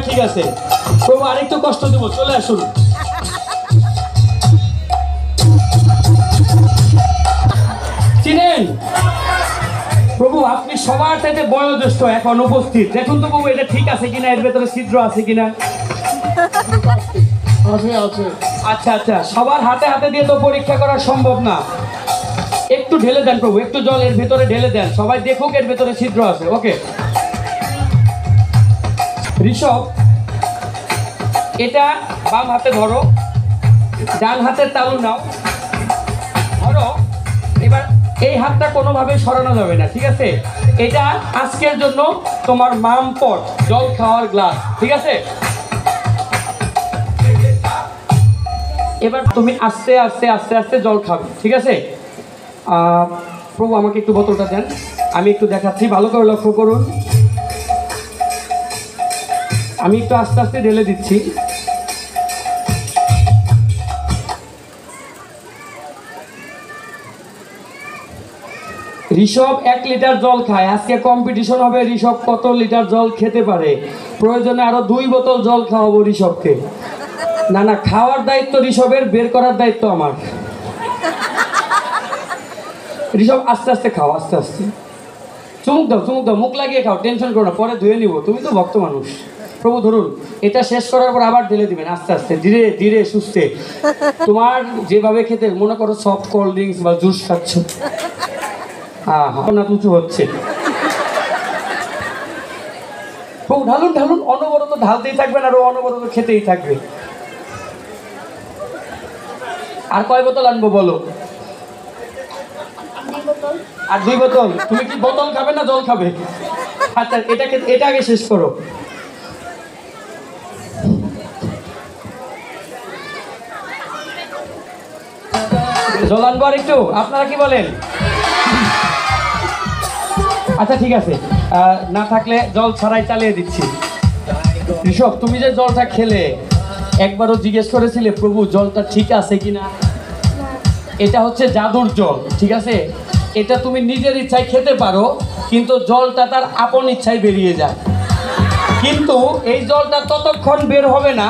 ঠিক আছে প্রভু, আরেকটু কষ্ট দেব, চলে আসুন। চিনেন প্রভু, আপনি সবার চাইতে বয়োজ্যেষ্ঠ, এখন উপস্থিত। দেখুন তো প্রভু, এটা ঠিক আছে কিনা, এর ভেতরে ছিদ্র আছে কিনা। আচ্ছা আচ্ছা, সবার হাতে হাতে দিয়ে তো পরীক্ষা করা সম্ভব না। একটু ঢেলে দেন প্রভু, একটু জল এর ভেতরে ঢেলে দেন, সবাই দেখুক এর ভেতরে ছিদ্র আছে। ওকে ঋষভ, এটা বাম হাতে ধরো, ডান হাতের তালু নাও, ধরো। এবার এই হাতটা কোনোভাবেই সরানো যাবে না, ঠিক আছে? এটা আজকের জন্য তোমার মাম পট, জল খাওয়ার গ্লাস, ঠিক আছে? এবার তুমি আস্তে আস্তে আস্তে আস্তে জল খাবে, ঠিক আছে? প্রভু আমাকে একটু বোতলটা দেন, আমি একটু দেখাচ্ছি, ভালো করে লক্ষ্য করুন। আমি একটু আস্তে আস্তে ঢেলে দিচ্ছি। ঋষভ 1 লিটার জল খায়, আজকে কম্পিটিশন হবে ঋষভ কত লিটার জল খেতে পারে। প্রয়োজনে আরো 2 বোতল জল খাওয়াবো ঋষভকে। না না, খাওয়ার দায়িত্ব ঋষভের, বের করার দায়িত্ব আমার। ঋষভ আস্তে আস্তে খাও, আস্তে আস্তে। চুমুক দাও, চুমুক দাও, মুখ লাগিয়ে খাও, টেনশন করো না, পরে ধুয়ে নিব, তুমি তো ভক্ত মানুষ। প্রভু ধরুন, এটা শেষ করার পর আবার ঢেলে দিবেন আস্তে আস্তে, ধীরে ধীরে সুস্থে। তোমার যেভাবে খেতে, মনে করো সফট কোল্ড ড্রিঙ্কস বা জুস খাচ্ছ, হ্যাঁ হ্যাঁ, না উঁচু হচ্ছে। প্রভু ঢালুন ঢালুন, অনবরত ঢালতেই থাকবেন আর ও অনবরত খেতেই থাকবে। আর কয় বোতল আনবো বলো? আর 2 বোতল। তুমি কি বোতল খাবে না জল খাবে? আচ্ছা, এটা আগে শেষ করো। জল আনবো আর একটু, আপনারা কি বলেন? আচ্ছা ঠিক আছে, না থাকলে জল ছাড়াই চালিয়ে দিচ্ছি। ঋষভ, তুমি যে জলটা খেলে একবারও জিজ্ঞেস করেছিলে প্রভু জলটা ঠিক আছে কিনা? এটা হচ্ছে জাদুর জল, ঠিক আছে? এটা তুমি নিজের ইচ্ছায় খেতে পারো, কিন্তু জলটা তার আপন ইচ্ছায় বেরিয়ে যায়। কিন্তু এই জলটা ততক্ষণ বের হবে না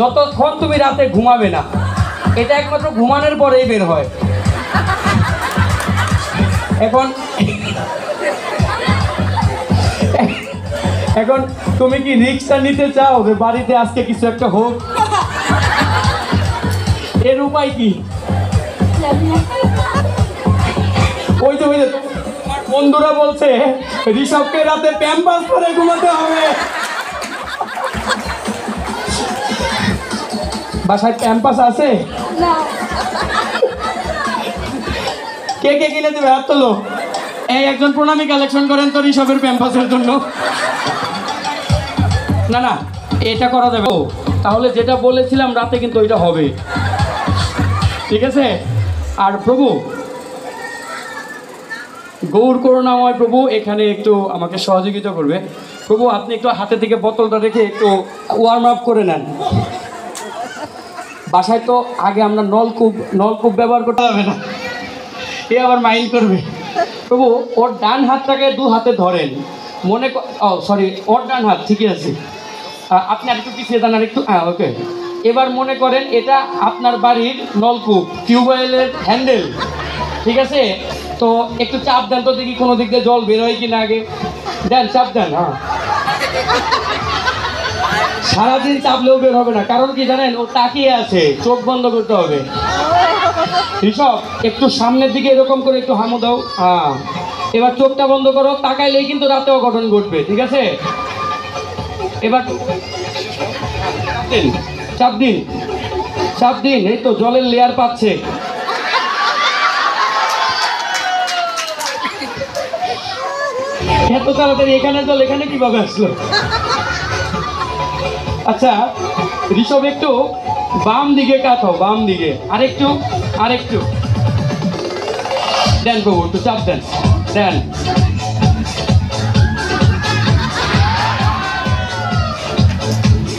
যতক্ষণ তুমি রাতে ঘুমাবে না। এটা একমাত্র ঘুমানোর পরেই বের হয়। এখন তুমি কি রিক্সা নিতে চাও যে বাড়িতে আজকে কিছু একটা হোক? এর উপায় কি? ওই যে তোমার বন্ধুরা বলছে ঋষভকে রাতে প্যাম্পাস পরে ঘুমাতে হবে। বাসায় প্যাম্পাস আছে? কে কে কিনে দেবে? হাত তোলো। এই একজন প্রণামী কালেকশন করেন তো ঋষভের প্যাম্পাসের জন্য। না না, এটা করা যাবে। তাহলে যেটা বলেছিলাম রাতে কিন্তু ওইটা হবে, ঠিক আছে? আর প্রভু গৌর করুণাময় প্রভু এখানে একটু আমাকে সহযোগিতা করবে। প্রভু আপনি একটু হাতে থেকে বোতলটা রেখে একটু ওয়ার্ম আপ করে নেন। বাসায় তো আগে আমরা নলকূপ ব্যবহার করতে হবে না, এ আবার মাইন্ড করবে। প্রভু ওর ডান হাতটাকে 2 হাতে ধরেন, মনে সরি, ওর ডান হাত ঠিকই আছে। আপনি আরেকটু পিছিয়ে দেন, আরেকটু, হ্যাঁ ওকে। এবার মনে করেন এটা আপনার বাড়ির নলকূপ, টিউবওয়েলের হ্যান্ডেল, ঠিক আছে? তো একটু চাপ দেন তো দেখি কোনো দিক দিয়ে জল বের হয় কিনা। আগে দেন, চাপ দেন। হ্যাঁ, সারাদিন চাপলেও বের হবে না, কারণ কি জানেন? ও তাকিয়ে আছে, চোখ বন্ধ করতে হবে। ঋষভ একটু সামনের দিকে এরকম করে একটু হামু দাও। হ্যাঁ, এবার চোখটা বন্ধ করো, তাকাইলেই কিন্তু রাতে অঘটন ঘটবে, ঠিক আছে? এবার চাপ দিন, চাপ দিন। এই তো জলের লেয়ার পাচ্ছে। এত তাড়াতাড়ি এখানে জল এখানে কিভাবে আসলো? আচ্ছা ঋষভ একটু বাম দিকে কাটো, বাম দিকে আরেকটু, আরেকটু দেন প্রভু, একটু চাপ দেন, দেন।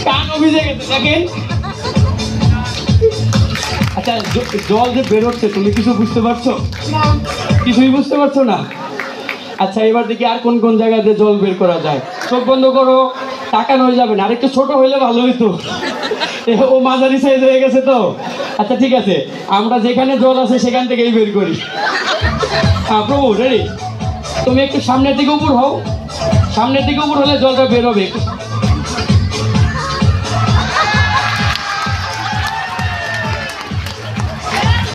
কান ভিজে গেছে দেখেন। আচ্ছা জল যে বেরোচ্ছে তুমি কিছু বুঝতে পারছো? কিছুই বুঝতে পারছো না? আচ্ছা এবার দেখি আর কোন কোন জায়গাতে জল বের করা যায়। চোখ বন্ধ করো, টাকানো হয়ে যাবে না, আর একটু ছোট হইলে ভালো হইতো। ও মাঝারি সাইজ হয়ে গেছে তো। আচ্ছা ঠিক আছে, আমরা যেখানে জল আছে সেখান থেকেই বের করি। হ্যাঁ প্রভু রেডি, তুমি একটু সামনের দিকে উপর হও, সামনের দিকে উপর হলে জলটা বের হবে।